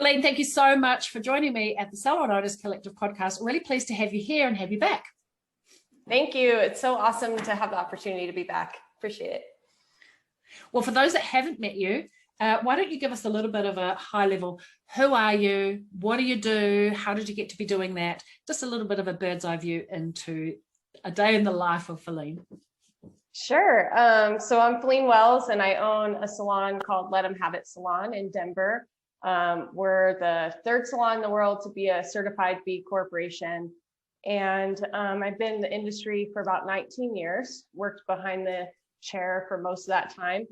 Feline, thank you so much for joining me at the Salon Owners Collective podcast. Really pleased to have you here and have you back. Thank you. It's so awesome to have the opportunity to be back. Appreciate it. Well, for those that haven't met you, why don't you give us a little bit of a high level? Who are you? What do you do? How did you get to be doing that? Just a little bit of a bird's eye view into a day in the life of Feline. Sure. So I'm Feline Wells, and I own a salon called Let 'Em Have It Salon in Denver. We're the third salon in the world to be a certified B Corporation. And I've been in the industry for about 19 years, worked behind the chair for most of that time.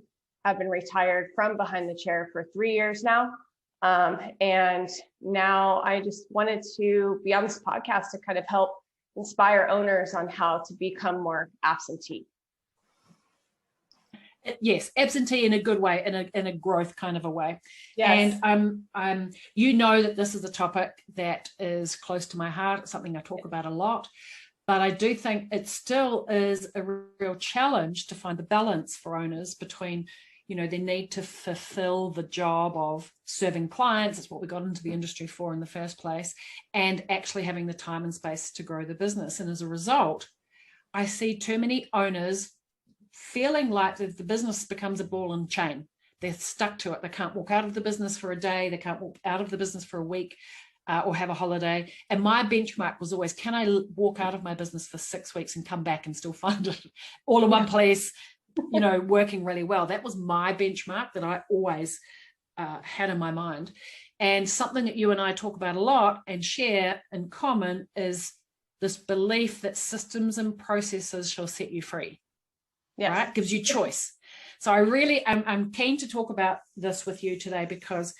I've been retired from behind the chair for 3 years now. And now I just wanted to be on this podcast to kind of help inspire owners on how to become more absentee. Yes, absentee in a good way, in a growth kind of a way. Yes. And you know that this is a topic that is close to my heart. It's something I talk about a lot, but I do think it still is a real challenge to find the balance for owners between, you know, they need to fulfill the job of serving clients. It's what we got into the industry for in the first place, and actually having the time and space to grow the business. And as a result, I see too many owners feeling like the business becomes a ball and chain. They're stuck to it. They can't walk out of the business for a day. They can't walk out of the business for a week or have a holiday. And my benchmark was always, can I walk out of my business for 6 weeks and come back and still find it all in one place, you know, working really well? That was my benchmark that I always had in my mind. And something that you and I talk about a lot and share in common is this belief that systems and processes shall set you free. Yes. Right? Gives you choice. So I'm keen to talk about this with you today because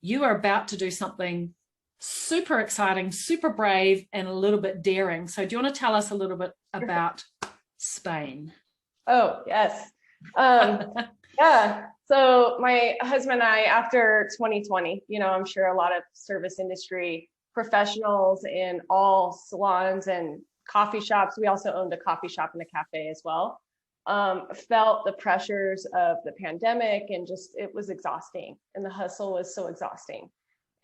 you are about to do something super exciting, super brave, and a little bit daring. So do you want to tell us a little bit about Spain? Oh, yes. Yeah. So my husband and I, after 2020, you know, I'm sure a lot of service industry professionals in all salons and coffee shops, we also owned a coffee shop and a cafe as well, felt the pressures of the pandemic, and just, it was exhausting, and the hustle was so exhausting,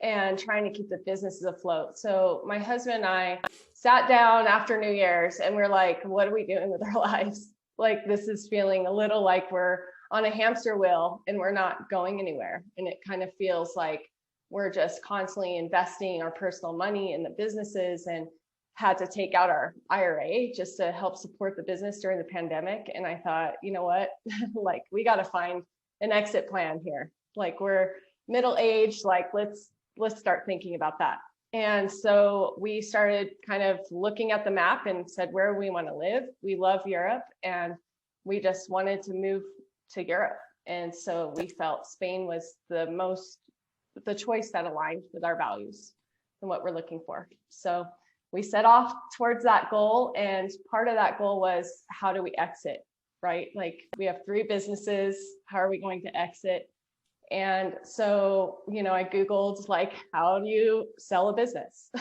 and trying to keep the businesses afloat. So my husband and I sat down after New Year's and we're like, what are we doing with our lives? Like, this is feeling a little like we're on a hamster wheel and we're not going anywhere. And it kind of feels like we're just constantly investing our personal money in the businesses, and had to take out our IRA just to help support the business during the pandemic. And I thought, you know what, like, we got to find an exit plan here. Like, we're middle-aged, like, let's start thinking about that. And so we started kind of looking at the map and said, where do we want to live? We love Europe, and we just wanted to move to Europe. And so we felt Spain was the choice that aligned with our values and what we're looking for. So we set off towards that goal, and part of that goal was, how do we exit, right? Like, we have 3 businesses, how are we going to exit? And so, you know, I Googled, like, how do you sell a business?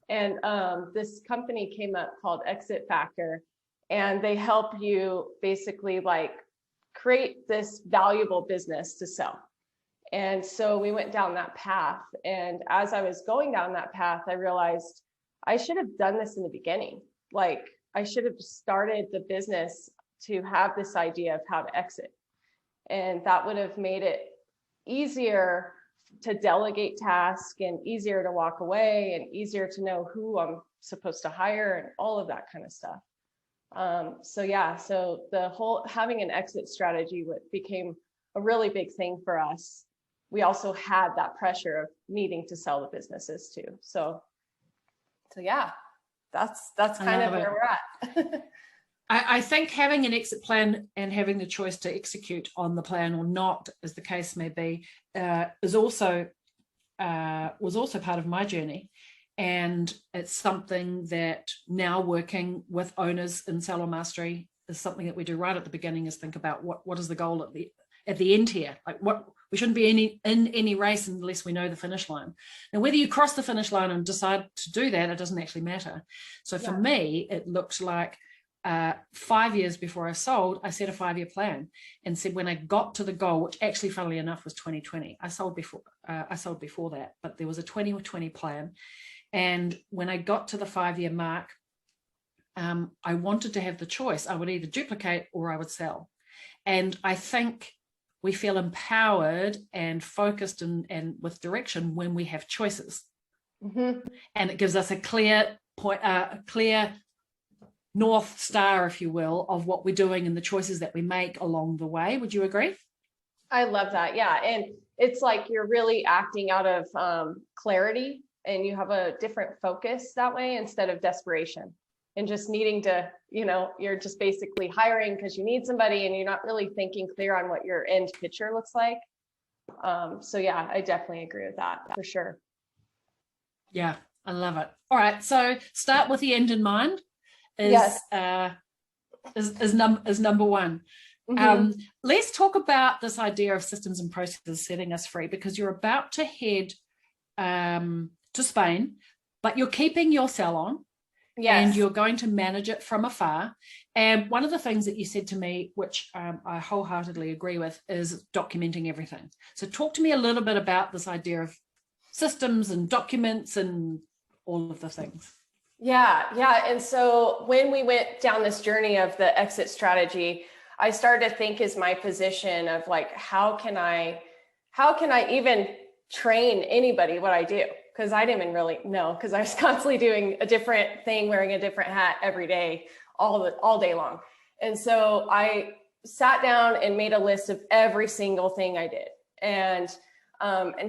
And this company came up called Exit Factor, and they help you basically, like, create this valuable business to sell. And so we went down that path. And as I was going down that path, I realized I should have done this in the beginning. Like, I should have started the business to have this idea of how to exit. And that would have made it easier to delegate tasks, and easier to walk away, and easier to know who I'm supposed to hire, and all of that kind of stuff. So the whole having an exit strategy became a really big thing for us. We also had that pressure of needing to sell the businesses too. So yeah, that's kind of where we're at. I think having an exit plan and having the choice to execute on the plan or not, as the case may be, was also part of my journey. And it's something that now, working with owners in Salon Mastery, is something that we do right at the beginning, is think about what is the goal at the end here. Like, what we shouldn't be in any race unless we know the finish line. Now, whether you cross the finish line and decide to do that, it doesn't actually matter. So for me, it looked like 5 years before I sold, I set a 5-year plan and said when I got to the goal, which actually, funnily enough, was 2020. I sold before that, but there was a 2020 plan. And when I got to the 5-year mark, I wanted to have the choice. I would either duplicate or I would sell. And I think we feel empowered and focused and with direction when we have choices. Mm-hmm. And it gives us a clear point, a clear North Star, if you will, of what we're doing and the choices that we make along the way. Would you agree? I love that. Yeah. And it's like you're really acting out of clarity, and you have a different focus that way instead of desperation and just needing to, you're just basically hiring because you need somebody and you're not really thinking clear on what your end picture looks like. So yeah, I definitely agree with that for sure. Yeah, I love it. All right. So start with the end in mind is, yes. is number one. Mm-hmm. Let's talk about this idea of systems and processes setting us free, because you're about to head to Spain, but you're keeping your salon. Yes. And you're going to manage it from afar. And one of the things that you said to me, which I wholeheartedly agree with, is documenting everything. So talk to me a little bit about this idea of systems and documents and all of the things. Yeah. And so when we went down this journey of the exit strategy, I started to think as my position of like, how can I even train anybody what I do? Because I didn't even really know, because I was constantly doing a different thing, wearing a different hat every day, all day long. And so I sat down and made a list of every single thing I did, and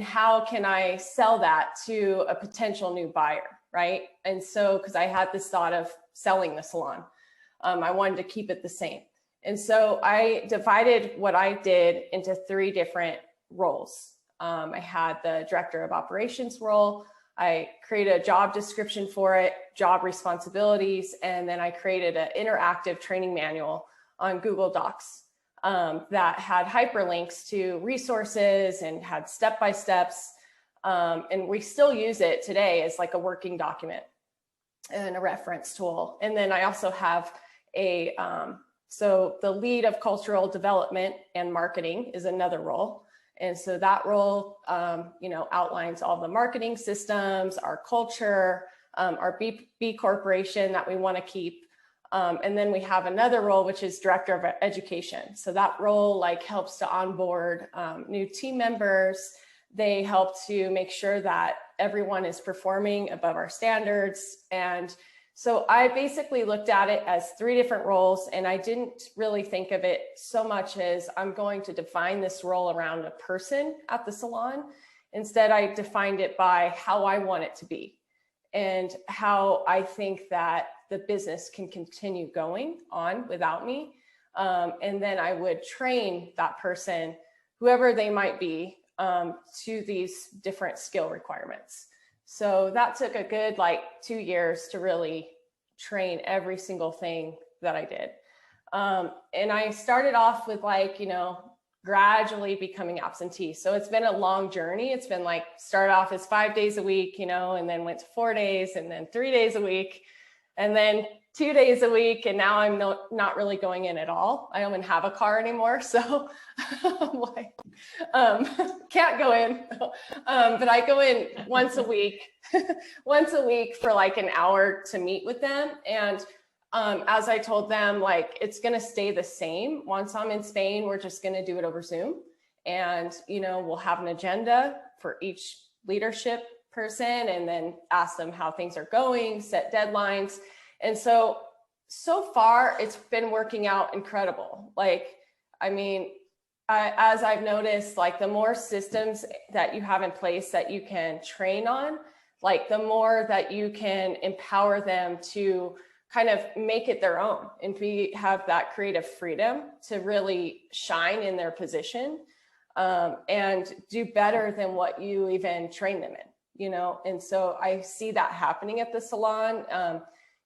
how can I sell that to a potential new buyer, right? And so, because I had this thought of selling the salon, I wanted to keep it the same. And so I divided what I did into 3 different roles. I had the director of operations role. I created a job description for it, job responsibilities, and then I created an interactive training manual on Google Docs that had hyperlinks to resources and had step-by-steps. And we still use it today as like a working document and a reference tool. And then I also have so the lead of cultural development and marketing is another role. And so that role, outlines all the marketing systems, our culture, our B corporation that we want to keep. And then we have another role, which is director of education. So that role helps to onboard new team members. They help to make sure that everyone is performing above our standards. And so I basically looked at it as 3 different roles, and I didn't really think of it so much as I'm going to define this role around a person at the salon. Instead, I defined it by how I want it to be and how I think that the business can continue going on without me. And then I would train that person, whoever they might be, to these different skill requirements. So that took a good 2 years to really train every single thing that I did. And I started off with gradually becoming absentee. So it's been a long journey. It's been started off as 5 days a week, and then went to 4 days, and then 3 days a week, and then 2 days a week. And now I'm not really going in at all. I don't even have a car anymore. So I'm can't go in, but I go in once a week, for an hour to meet with them. And as I told them, it's going to stay the same. Once I'm in Spain, we're just going to do it over Zoom. And, we'll have an agenda for each leadership person, and then ask them how things are going, set deadlines. And so far it's been working out incredible. As I've noticed, the more systems that you have in place that you can train on, the more that you can empower them to kind of make it their own and have that creative freedom to really shine in their position, and do better than what you even train them in, And so I see that happening at the salon.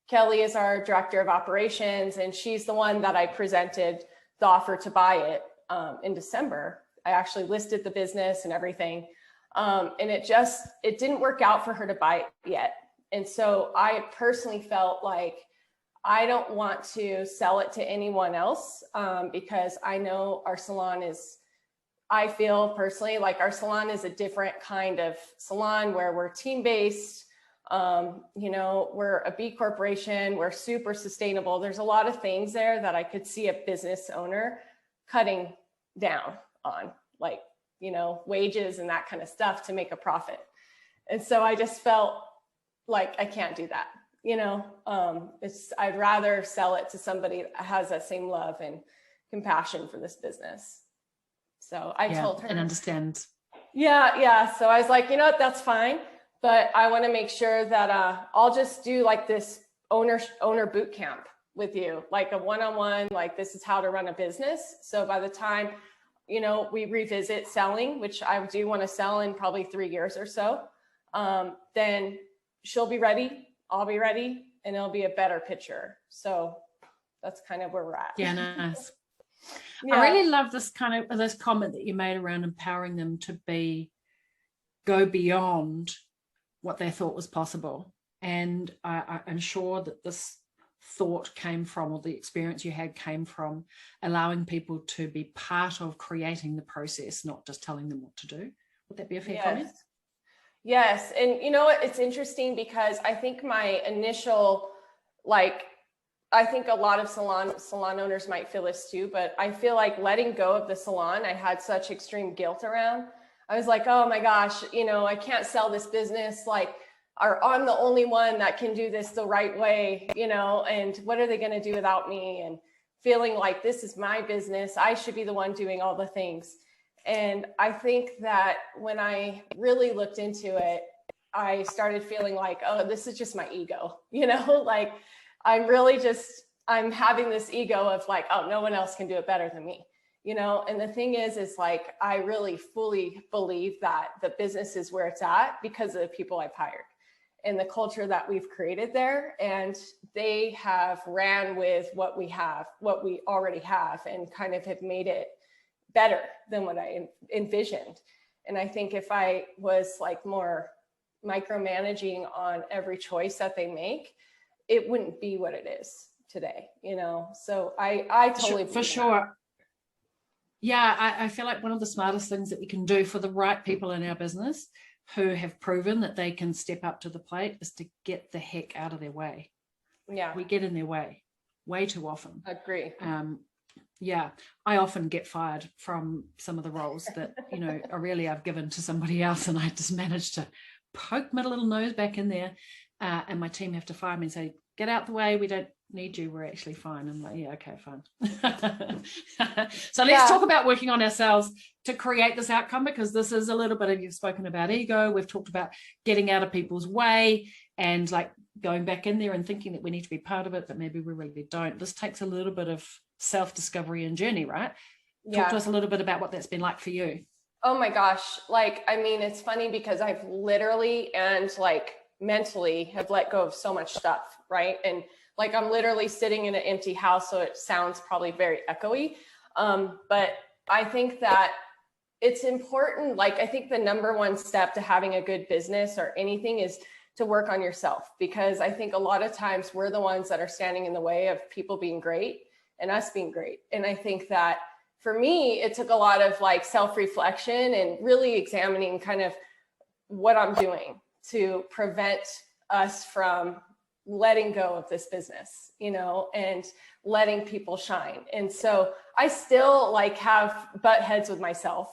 Kelly is our director of operations, and she's the one that I presented the offer to buy it in December. I actually listed the business and everything. And it didn't work out for her to buy it yet. And so I personally felt like I don't want to sell it to anyone else, because I know our salon is, I feel personally like our salon is a different kind of salon where we're team-based. We're a B corporation, we're super sustainable. There's a lot of things there that I could see a business owner cutting down on, like, wages and that kind of stuff to make a profit. And so I just felt like I can't do that. I'd rather sell it to somebody that has that same love and compassion for this business. So I told her and understand. Yeah. So I was like, that's fine, but I want to make sure that I'll just do like this owner boot camp with you, like a one-on-one, like this is how to run a business. So by the time, we revisit selling, which I do want to sell in probably 3 years or so, then she'll be ready, I'll be ready, and it'll be a better picture. So that's kind of where we're at. Yeah, nice. Yeah. I really love this this comment that you made around empowering them to go beyond what they thought was possible. And I'm sure that this thought came from, or the experience you had came from, allowing people to be part of creating the process, not just telling them what to do. Would that be a fair comment? Yes. And you know what? It's interesting because I think my initial, I think a lot of salon owners might feel this too, but I feel like letting go of the salon, I had such extreme guilt around. I was like, oh my gosh, I can't sell this business. Or I'm the only one that can do this the right way, and what are they going to do without me? And feeling like this is my business, I should be the one doing all the things. And I think that when I really looked into it, I started feeling like, oh, this is just my ego, I'm having this ego of like, oh, no one else can do it better than me, and the thing is like, I really fully believe that the business is where it's at because of the people I've hired and the culture that we've created there. And they have ran with what we already have, and kind of have made it better than what I envisioned. And I think if I was like more micromanaging on every choice that they make, it wouldn't be what it is today, So I totally for sure. Yeah, I feel like one of the smartest things that we can do for the right people in our business who have proven that they can step up to the plate is to get the heck out of their way. Yeah. We get in their way too often. Agree. Yeah, I often get fired from some of the roles that, I've given to somebody else, and I just managed to poke my little nose back in there, and my team have to fire me and say, get out the way, we don't need you, we're actually fine. I'm like, yeah, okay, fine. So let's talk about working on ourselves to create this outcome, because this is a little bit of, you've spoken about ego, we've talked about getting out of people's way and like going back in there and thinking that we need to be part of it, but maybe we really don't. This takes a little bit of self-discovery and journey, right? Talk to us a little bit about what that's been like for you. Oh my gosh. It's funny because I've literally and mentally have let go of so much stuff, right? And I'm literally sitting in an empty house, so it sounds probably very echoey. But I think that it's important. I think the number one step to having a good business or anything is to work on yourself, because I think a lot of times we're the ones that are standing in the way of people being great and us being great. And I think that for me, it took a lot of self-reflection and really examining kind of what I'm doing to prevent us from letting go of this business, and letting people shine. And so I still have butt heads with myself,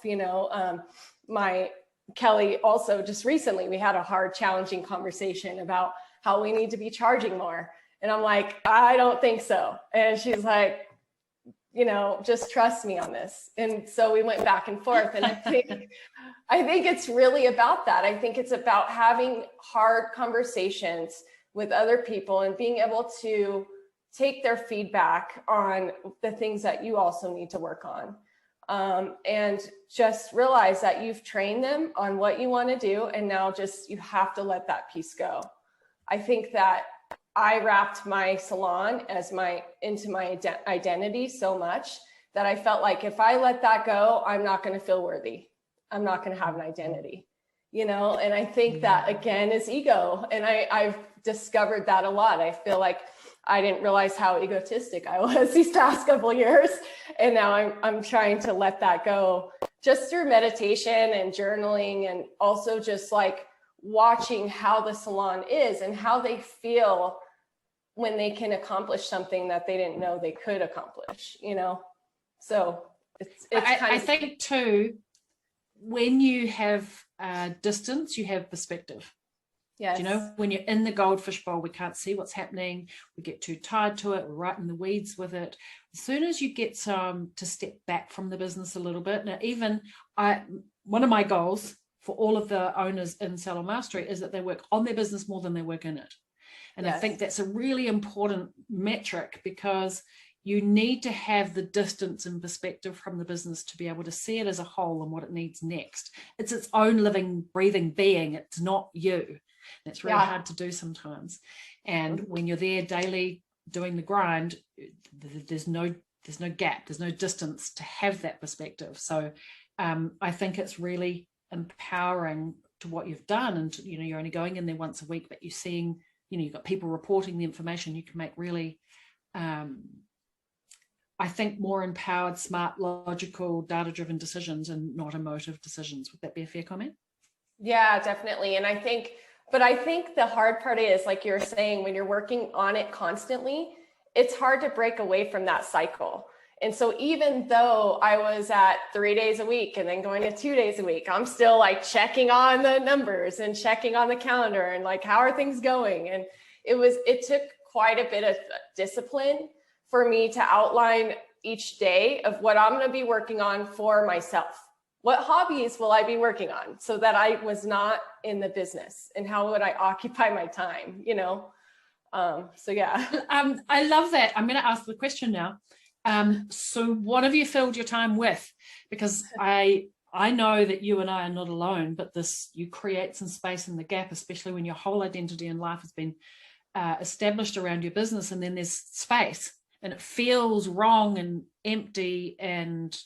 my Kelly also just recently, we had a hard, challenging conversation about how we need to be charging more. And I'm like, I don't think so. And she's like, just trust me on this. And so we went back and forth. And I think it's really about that. I think it's about having hard conversations with other people and being able to take their feedback on the things that you also need to work on. And just realize that you've trained them on what you want to do. And now you have to let that piece go. I think that I wrapped my salon into my identity so much that I felt like if I let that go, I'm not going to feel worthy. I'm not going to have an identity, and I think that again is ego. And I've discovered that a lot. I feel like I didn't realize how egotistic I was these past couple of years. And now I'm trying to let that go just through meditation and journaling, and also just like watching how the salon is and how they feel when they can accomplish something that they didn't know they could accomplish, you know? So I think too, when you have distance, you have perspective. Yes. You know, when you're in the goldfish bowl, we can't see what's happening. We get too tied to it. We're right in the weeds with it. As soon as you get to step back from the business a little bit. Now, even one of my goals for all of the owners in Salon Mastery is that they work on their business more than they work in it. And yes. I think that's a really important metric, because you need to have the distance and perspective from the business to be able to see it as a whole and what it needs next. It's its own living, breathing being. It's not you. That's really hard to do sometimes. And when you're there daily doing the grind, there's no gap, there's no distance to have that perspective. So I think it's really empowering to what you've done. And, you know, you're only going in there once a week, but you're seeing, you know, you've got people reporting the information. You can make really, I think, more empowered, smart, logical, data-driven decisions and not emotive decisions. Would that be a fair comment? Yeah, definitely. And I think the hard part is, like you're saying, when you're working on it constantly, it's hard to break away from that cycle. And so even though I was at 3 days a week and then going to 2 days a week, I'm still like checking on the numbers and checking on the calendar and like, how are things going? And it took quite a bit of discipline for me to outline each day of what I'm going to be working on for myself. What hobbies will I be working on, so that I was not in the business, and how would I occupy my time, you know? So yeah. I love that. I'm going to ask the question now. So what have you filled your time with? Because I know that you and I are not alone, but you create some space in the gap, especially when your whole identity in life has been established around your business, and then there's space and it feels wrong and empty, and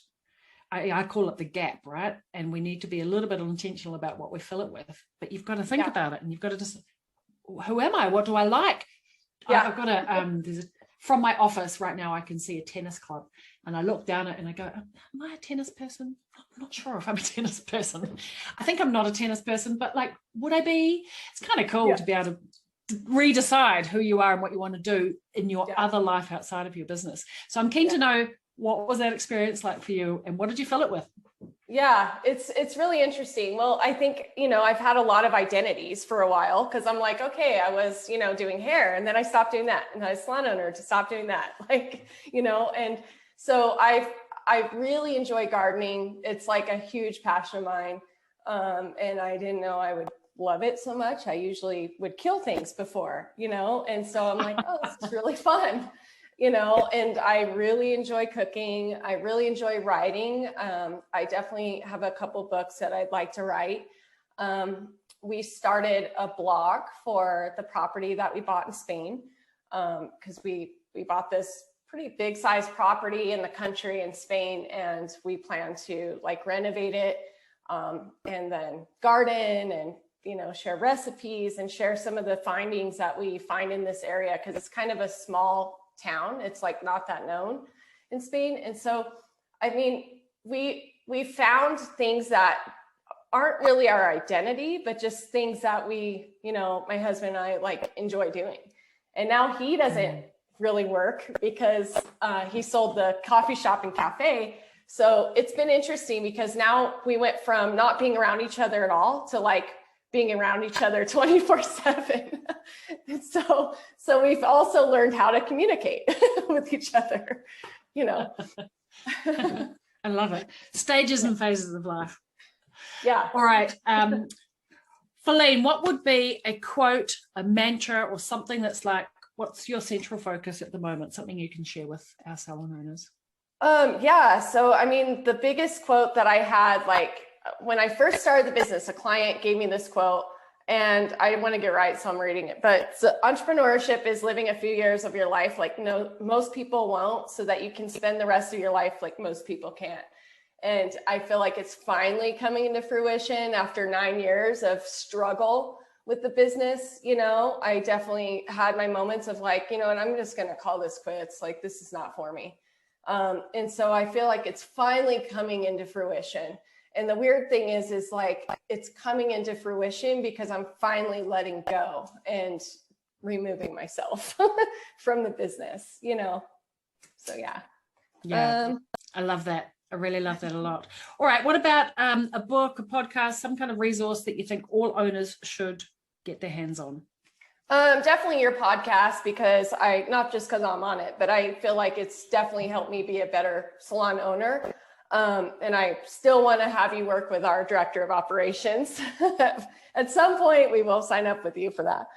I call it the gap, right? And we need to be a little bit intentional about what we fill it with. But you've got to think about it, and you've got to just, who am I? What do I like? Yeah. I've got from my office right now, I can see a tennis club, and I look down it and I go, am I a tennis person? I'm not sure if I'm a tennis person. I think I'm not a tennis person, but like, would I be? It's kind of cool to be able to redecide who you are and what you want to do in your other life outside of your business. So I'm keen to know, what was that experience like for you, and what did you fill it with? Yeah, it's really interesting. Well, I think, you know, I've had a lot of identities for a while, because I'm like, okay, I was, you know, doing hair, and then I stopped doing that, and I was a salon owner to stop doing that, like, you know. And so I really enjoy gardening. It's like a huge passion of mine, and I didn't know I would love it so much. I usually would kill things before, you know, and so I'm like, oh, this is really fun. You know, and I really enjoy cooking. I really enjoy writing. I definitely have a couple books that I'd like to write. We started a blog for the property that we bought in Spain, because we bought this pretty big size property in the country in Spain, and we plan to like renovate it, and then garden and, you know, share recipes and share some of the findings that we find in this area, because it's kind of a small town. It's like not that known in Spain. And so, I mean, we found things that aren't really our identity, but just things that we, you know, my husband and I like enjoy doing. And now he doesn't really work, because he sold the coffee shop and cafe. So it's been interesting, because now we went from not being around each other at all to like being around each other 24/7. And so we've also learned how to communicate with each other, you know. I love it. Stages and phases of life. Yeah. All right. Feline, what would be a quote, a mantra, or something that's like, what's your central focus at the moment? Something you can share with our salon owners? Yeah. So, I mean, the biggest quote that I had, like, when I first started the business, a client gave me this quote, and I want to get right, so I'm reading it. But so, entrepreneurship is living a few years of your life like most people won't, so that you can spend the rest of your life like most people can't. And I feel like it's finally coming into fruition after 9 years of struggle with the business. You know, I definitely had my moments of like, you know, and I'm just going to call this quits. Like, this is not for me. And so I feel like it's finally coming into fruition. And the weird thing is like, it's coming into fruition because I'm finally letting go and removing myself from the business, you know? So yeah. I love that. I really love that a lot. All right. What about a book, a podcast, some kind of resource that you think all owners should get their hands on? Definitely your podcast, because not just because I'm on it, but I feel like it's definitely helped me be a better salon owner. And I still want to have you work with our director of operations. At some point, we will sign up with you for that.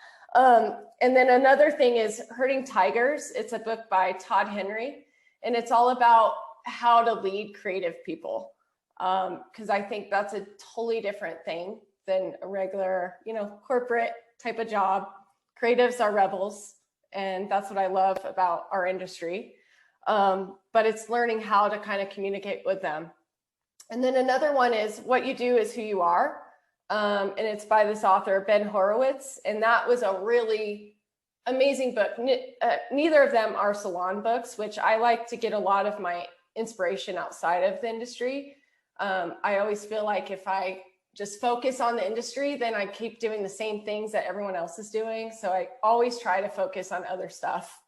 And then another thing is Herding Tigers. It's a book by Todd Henry, and it's all about how to lead creative people. Because I think that's a totally different thing than a regular, you know, corporate type of job. Creatives are rebels, and that's what I love about our industry. But it's learning how to kind of communicate with them. And then another one is What You Do Is Who You Are. And it's by this author, Ben Horowitz. And that was a really amazing book. Neither of them are salon books, which I like to get a lot of my inspiration outside of the industry. I always feel like if I just focus on the industry, then I keep doing the same things that everyone else is doing. So I always try to focus on other stuff.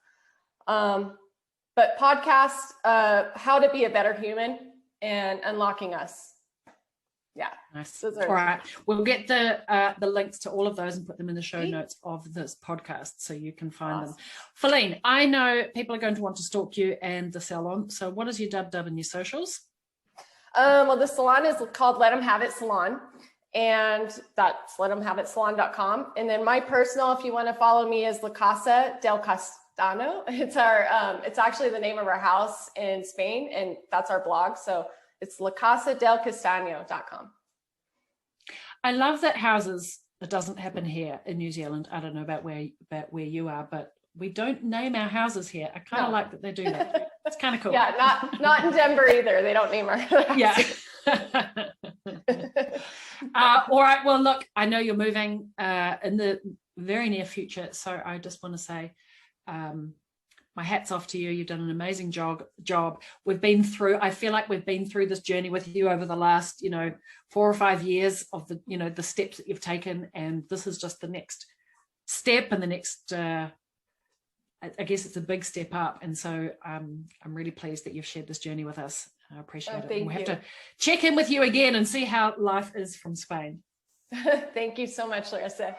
But podcast, How to Be a Better Human, and Unlocking Us. Yeah. Nice. All right. We'll get the links to all of those and put them in the show notes of this podcast so you can find them. Feline, I know people are going to want to stalk you and the salon. So what is your dub in your socials? Well, the salon is called Let 'Em Have It Salon, and that's letemhaveitsalon.com. And then my personal, if you want to follow me, is La Casa del Castano. It's it's actually the name of our house in Spain, and that's our blog. So it's lacasadelcastano.com. I love that houses, it doesn't happen here in New Zealand. I don't know about where you are, but we don't name our houses here. I kind of like that they do that. It's kind of cool. Yeah, not in Denver either. They don't name our houses. Yeah. All right. Well, look, I know you're moving in the very near future, so I just want to say my hat's off to you. You've done an amazing job. I feel like we've been through this journey with you over the last, 4 or 5 years of the steps that you've taken, and this is just the next step and the next. I guess it's a big step up, and so I'm really pleased that you've shared this journey with us. I appreciate it. We'll have to check in with you again and see how life is from Spain. Thank you so much, Larissa.